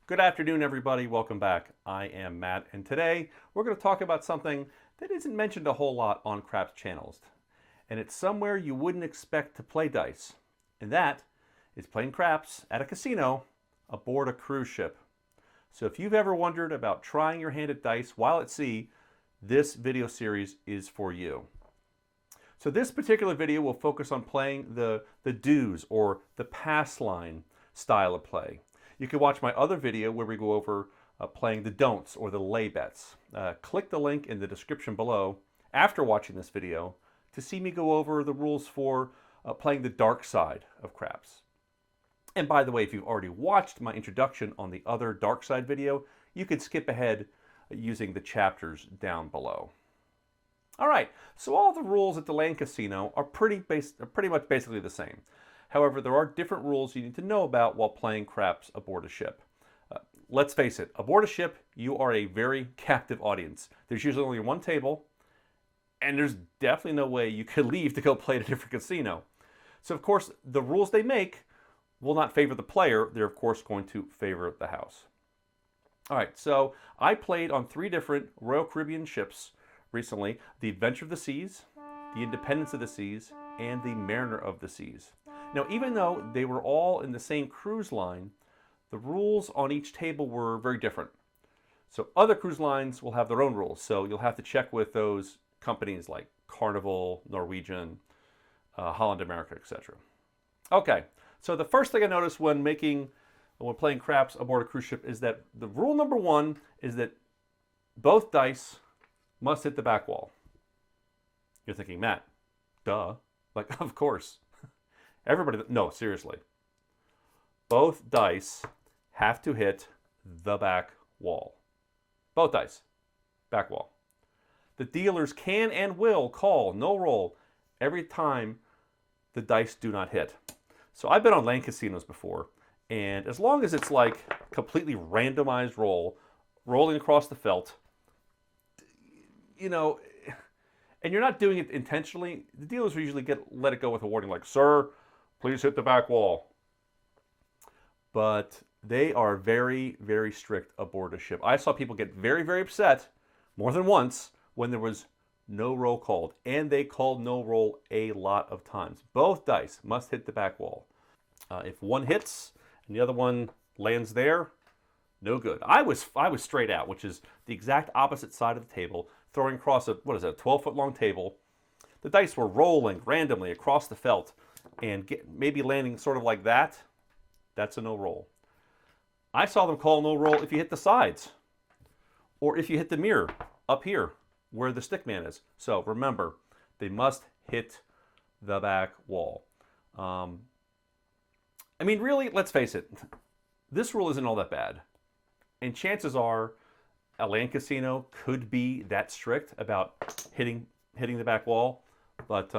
Good afternoon, everybody. Welcome back. I am Matt, and today we're going to talk about something that isn't mentioned a whole lot on craps channels. And it's somewhere you wouldn't expect to play dice. And that is playing craps at a casino aboard a cruise ship. So if you've ever wondered about trying your hand at dice while at sea, this video series is for you. So this particular video will focus on playing the dues or the pass line style of play. You can watch my other video where we go over playing the don'ts or the lay bets. Click the link in the description below after watching this video to see me go over the rules for playing the dark side of craps. And by the way, if you've already watched my introduction on the other dark side video, you could skip ahead using the chapters down below. All right, so all the rules at the land casino are pretty much basically the same. However, there are different rules you need to know about while playing craps aboard a ship. Let's face it, aboard a ship, you are a very captive audience. There's usually only one table, and there's definitely no way you could leave to go play at a different casino. So, of course, the rules they make will not favor the player. They're, of course, going to favor the house. All right, so I played on 3 different Royal Caribbean ships recently: the Adventure of the Seas, the Independence of the Seas, and the Mariner of the Seas. Now, even though they were all in the same cruise line, the rules on each table were very different. So other cruise lines will have their own rules. So you'll have to check with those companies like Carnival, Norwegian, Holland America, etc. Okay, so the first thing I noticed when playing craps aboard a cruise ship is that the rule number 1 is that both dice must hit the back wall. You're thinking, Matt, duh. Like, of course. Everybody, no, seriously. Both dice have to hit the back wall. Both dice, back wall. The dealers can and will call no roll every time the dice do not hit. So I've been on land casinos before, and as long as it's like completely randomized rolling across the felt, you know, and you're not doing it intentionally, the dealers will usually let it go with a warning like, "Sir, please hit the back wall." But they are very, very strict aboard a ship. I saw people get very, very upset more than once when there was no roll called. And they called no roll a lot of times. Both dice must hit the back wall. If one hits and the other one lands there, no good. I was straight out, which is the exact opposite side of the table, throwing across a 12-foot long table. The dice were rolling randomly across the felt and maybe landing sort of like that. That's a no roll. I saw them call no roll if you hit the sides or if you hit the mirror up here where the stick man is. So remember, they must hit the back wall. I mean, really, let's face it, this rule isn't all that bad. And chances are a land casino could be that strict about hitting the back wall, but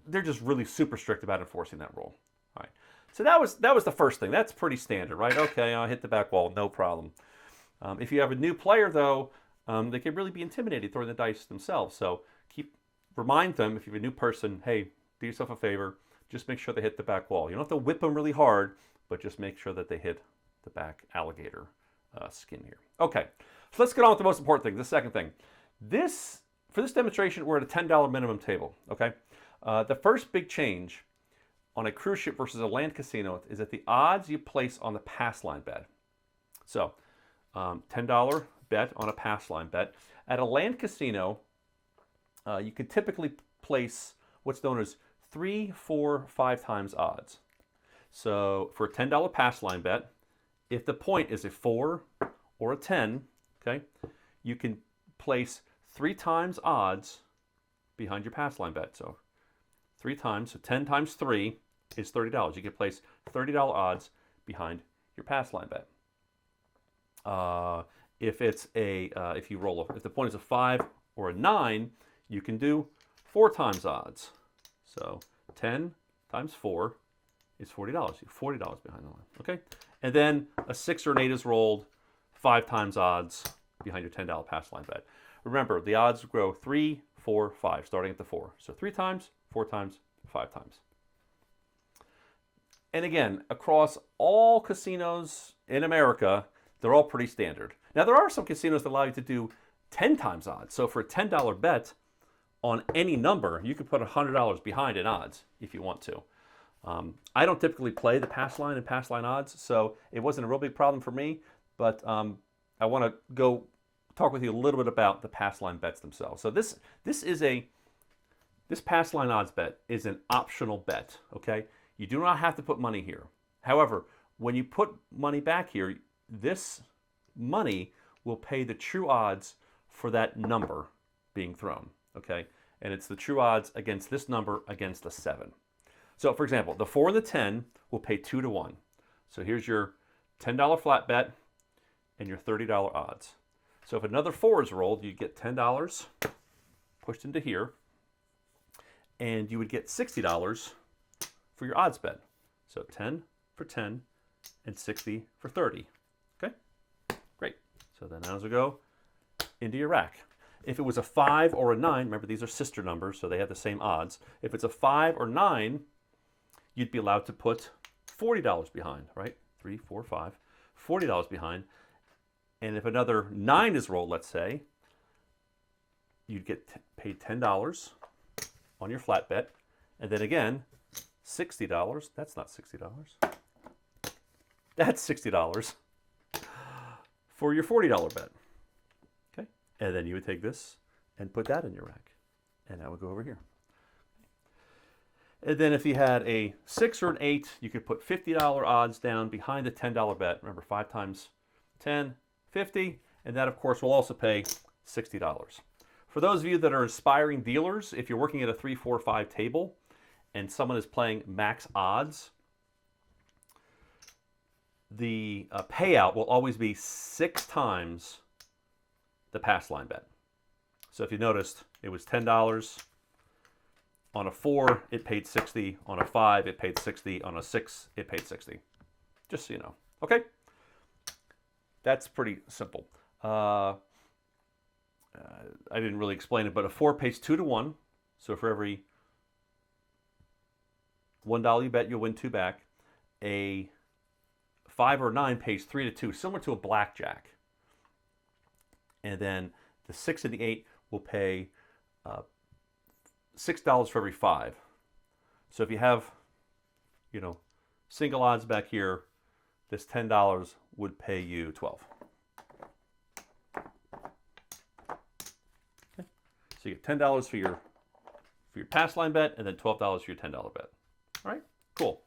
they're just really super strict about enforcing that rule. All right. So that was the first thing. That's pretty standard, right? Okay, I'll hit the back wall, no problem. If you have a new player, though, they can really be intimidated throwing the dice themselves. So remind them, if you have a new person, hey, do yourself a favor, just make sure they hit the back wall. You don't have to whip them really hard, but just make sure that they hit the back alligator skin here. Okay, so let's get on with the most important thing, the second thing. For this demonstration, we're at a $10 minimum table, okay? The first big change on a cruise ship versus a land casino is that the odds you place on the pass line bet. So, $10 bet on a pass line bet. At a land casino, you could typically place what's known as 3, 4, 5 times odds. So, for a $10 pass line bet, if the point is a 4 or a 10, okay, you can place 3 times odds behind your pass line bet. So 3 times, so 10 times 3 is $30. You can place $30 odds behind your pass line bet. If the point is a 5 or a 9, you can do 4 times odds. So 10 times 4 is $40. You have $40 behind the line. Okay, and then a 6 or an 8 is rolled, 5 times odds behind your $10 pass line bet. Remember, the odds grow 3, 4, 5, starting at the 4. So 3 times, 4 times, 5 times. And again, across all casinos in America, they're all pretty standard. Now, there are some casinos that allow you to do 10 times odds. So for a $10 bet on any number, you could put $100 behind in odds if you want to. I don't typically play the pass line and pass line odds, so it wasn't a real big problem for me, but I want to go talk with you a little bit about the pass line bets themselves. So this pass line odds bet is an optional bet, okay? You do not have to put money here. However, when you put money back here, this money will pay the true odds for that number being thrown, okay? And it's the true odds against this number against the 7. So for example, the 4 and the 10 will pay 2 to 1. So here's your $10 flat bet and your $30 odds. So if another 4 is rolled, you get $10 pushed into here, and you would get $60 for your odds bet. So 10 for 10 and 60 for 30. Okay, great. So then odds will go into your rack. If it was a 5 or a 9, remember these are sister numbers, so they have the same odds. If it's a 5 or 9, you'd be allowed to put $40 behind, right? 3, 4, 5, $40 behind. And if another 9 is rolled, let's say, you'd get paid $10 on your flat bet. And then again, $60. That's not $60. That's $60 for your $40 bet. Okay? And then you would take this and put that in your rack. And that would go over here. And then if you had a 6 or an 8, you could put $50 odds down behind the $10 bet. Remember, 5 times 10, 50. And that, of course, will also pay $60. For those of you that are aspiring dealers, if you're working at a 3, 4, 5 table and someone is playing max odds, the payout will always be 6 times the pass line bet. So if you noticed, it was $10. On a 4, it paid 60. On a 5, it paid 60. On a 6, it paid 60. Just so you know. Okay? That's pretty simple. I didn't really explain it, but a 4 pays 2 to 1. So for every $1 you bet, you'll win 2 back. A 5 or 9 pays 3 to 2, similar to a blackjack. And then the 6 and the 8 will pay $6 for every 5. So if you have, single odds back here, this $10 would pay you 12. Okay. So you get $10 for your pass line bet, and then $12 for your $10 bet. All right, cool.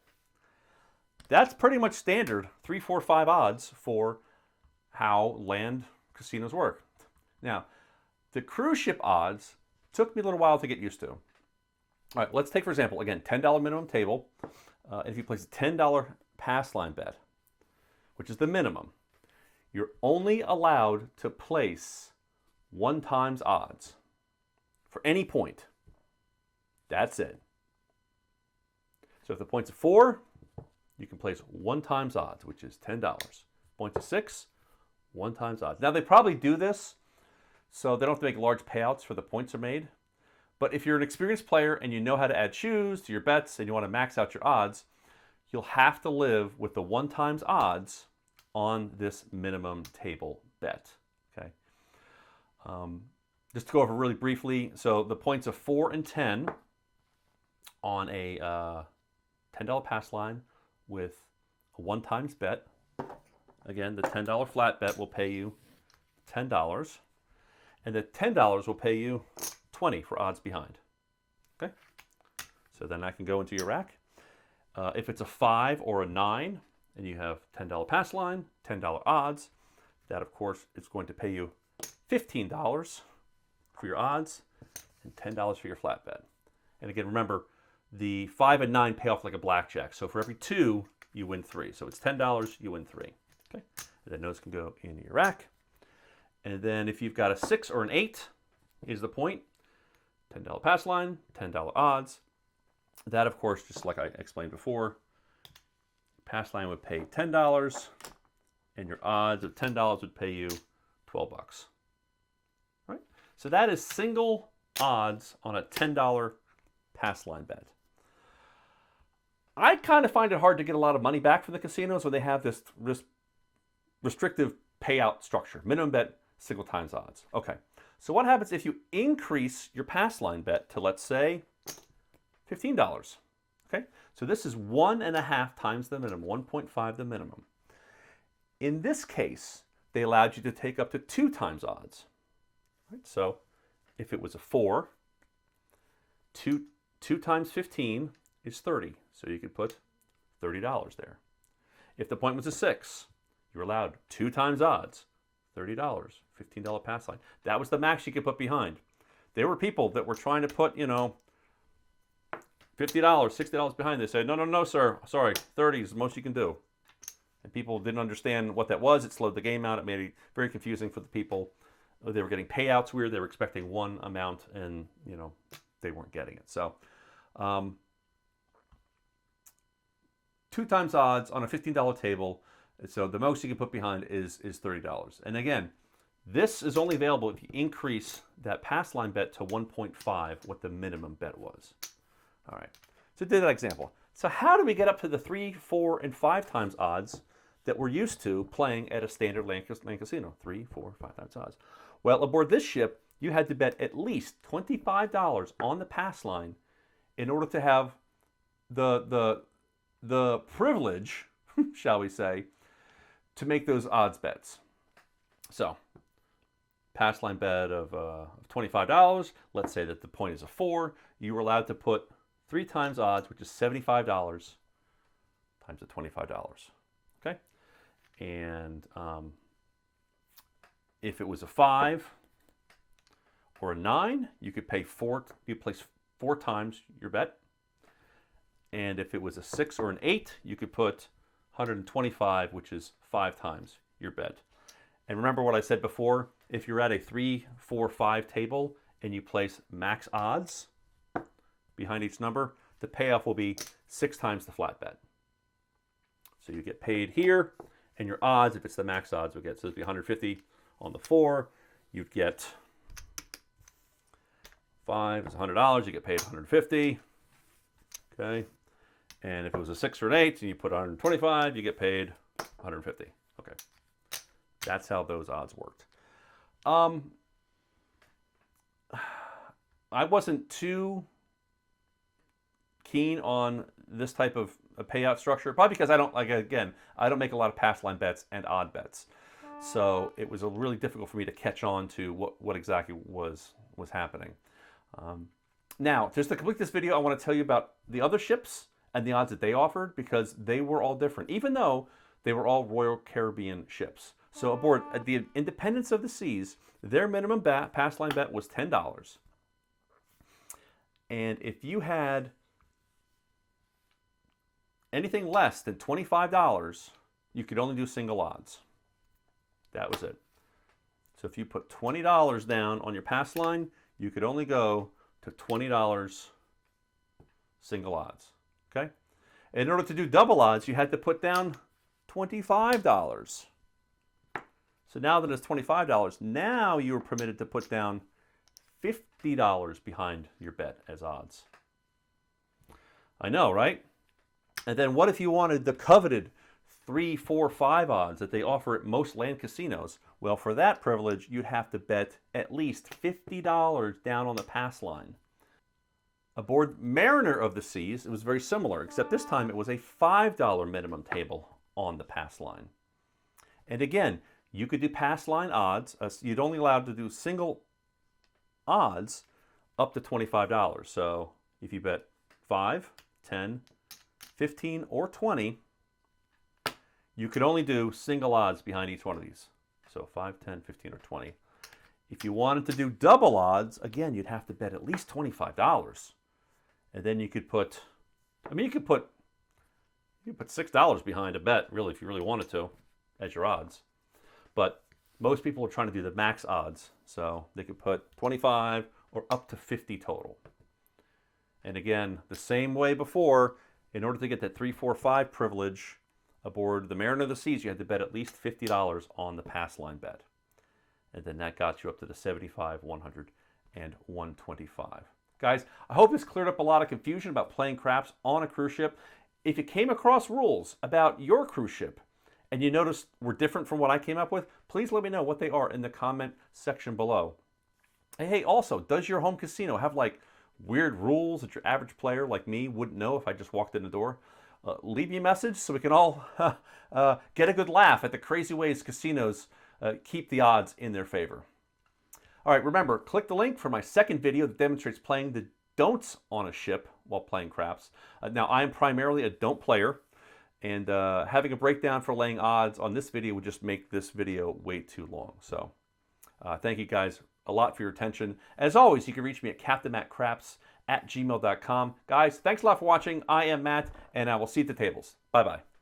That's pretty much standard 3, 4, 5 odds for how land casinos work. Now, the cruise ship odds took me a little while to get used to. All right, let's take, for example, again, $10 minimum table. If you place a $10 pass line bet, which is the minimum, you're only allowed to place 1 times odds for any point. That's it. So if the point's a 4, you can place 1 times odds, which is $10. Point to 6, 1 times odds. Now, they probably do this so they don't have to make large payouts for the points are made. But if you're an experienced player and you know how to add shoes to your bets and you want to max out your odds, you'll have to live with the 1 times odds on this minimum table bet. Okay. Just to go over really briefly, so the points of 4 and 10 on a $10 pass line with a 1 times bet. Again, the $10 flat bet will pay you $10, and the $10 will pay you 20 for odds behind. Okay, so then I can go into your rack. If it's a 5 or a 9 and you have $10 pass line, $10 odds, that of course is going to pay you $15 for your odds and $10 for your flat bet. And again, remember, the 5 and 9 pay off like a blackjack. So for every 2, you win 3. So it's $10, you win 3. Okay, and then those can go in your rack. And then if you've got a 6 or an 8, is the point. $10 pass line, $10 odds. That, of course, just like I explained before, pass line would pay $10, and your odds of $10 would pay you $12. Right? So that is single odds on a $10 pass line bet. I kind of find it hard to get a lot of money back from the casinos when they have this restrictive payout structure. Minimum bet, single times odds. Okay, so what happens if you increase your pass line bet to, let's say, $15? Okay, so this is 1.5 times the minimum, 1.5 the minimum. In this case, they allowed you to take up to 2 times odds. Right, so if it was a 4, 2 times 15 is 30. So you could put $30 there. If the point was a 6, you're allowed 2 times odds, $30, $15 pass line. That was the max you could put behind. There were people that were trying to put, you know, $50, $60 behind. They said, no, no, no, sir. Sorry, 30 is the most you can do. And people didn't understand what that was. It slowed the game out. It made it very confusing for the people. They were getting payouts weird. They were expecting one amount, and, you know, they weren't getting it. So 2 times odds on a $15 table. So the most you can put behind is $30. And again, this is only available if you increase that pass line bet to 1.5, what the minimum bet was. All right, so did that example. So how do we get up to the 3, 4, and 5 times odds that we're used to playing at a standard land casino? 3, 4, 5 times odds. Well, aboard this ship, you had to bet at least $25 on the pass line in order to have the privilege, shall we say, to make those odds bets. So, pass line bet of $25. Let's say that the point is a 4. You were allowed to put 3 times odds, which is $75 times the $25. Okay, and if it was a 5 or a 9, you could pay 4. You place 4 times your bet. And if it was a 6 or an 8, you could put 125, which is 5 times your bet. And remember what I said before, if you're at a 3, 4, 5 table and you place max odds behind each number, the payoff will be 6 times the flat bet. So you get paid here, and your odds, if it's the max odds, would get, so it'd be 150 on the 4, you'd get 5 is $100, you get paid 150. Okay. And if it was a 6 or an 8 and you put 125, you get paid 150. Okay. That's how those odds worked. I wasn't too keen on this type of a payout structure, probably because I don't, like, again, I don't make a lot of pass line bets and odd bets. So it was really difficult for me to catch on to what exactly was happening. Now, just to complete this video, I want to tell you about the other ships and the odds that they offered, because they were all different, even though they were all Royal Caribbean ships. So aboard at the Independence of the Seas, their minimum pass line bet was $10. And if you had anything less than $25, you could only do single odds. That was it. So if you put $20 down on your pass line, you could only go to $20 single odds. Okay? In order to do double odds, you had to put down $25. So now that it's $25, now you are permitted to put down $50 behind your bet as odds. I know, right? And then what if you wanted the coveted 3, 4, 5 odds that they offer at most land casinos? Well, for that privilege, you'd have to bet at least $50 down on the pass line. Aboard Mariner of the Seas, it was very similar, except this time it was a $5 minimum table on the pass line. And again, you could do pass line odds. You'd only allowed to do single odds up to $25. So if you bet 5, 10, 15, or 20, you could only do single odds behind each one of these. So 5, 10, 15, or 20. If you wanted to do double odds, again, you'd have to bet at least $25. And then you could put, you could put $6 behind a bet, really, if you really wanted to, as your odds. But most people are trying to do the max odds. So they could put 25 or up to 50 total. And again, the same way before, in order to get that 3, 4, 5 privilege aboard the Mariner of the Seas, you had to bet at least $50 on the pass line bet. And then that got you up to the 75, 100, and 125. Guys, I hope this cleared up a lot of confusion about playing craps on a cruise ship. If you came across rules about your cruise ship and you notice were different from what I came up with, please let me know what they are in the comment section below. And hey, also, does your home casino have like weird rules that your average player like me wouldn't know if I just walked in the door? Leave me a message so we can all get a good laugh at the crazy ways casinos keep the odds in their favor. All right, remember, click the link for my second video that demonstrates playing the don'ts on a ship while playing craps. Now, I am primarily a don't player, and having a breakdown for laying odds on this video would just make this video way too long. So thank you guys a lot for your attention. As always, you can reach me at captainmattcraps@gmail.com. Guys, thanks a lot for watching. I am Matt, and I will see you at the tables. Bye-bye.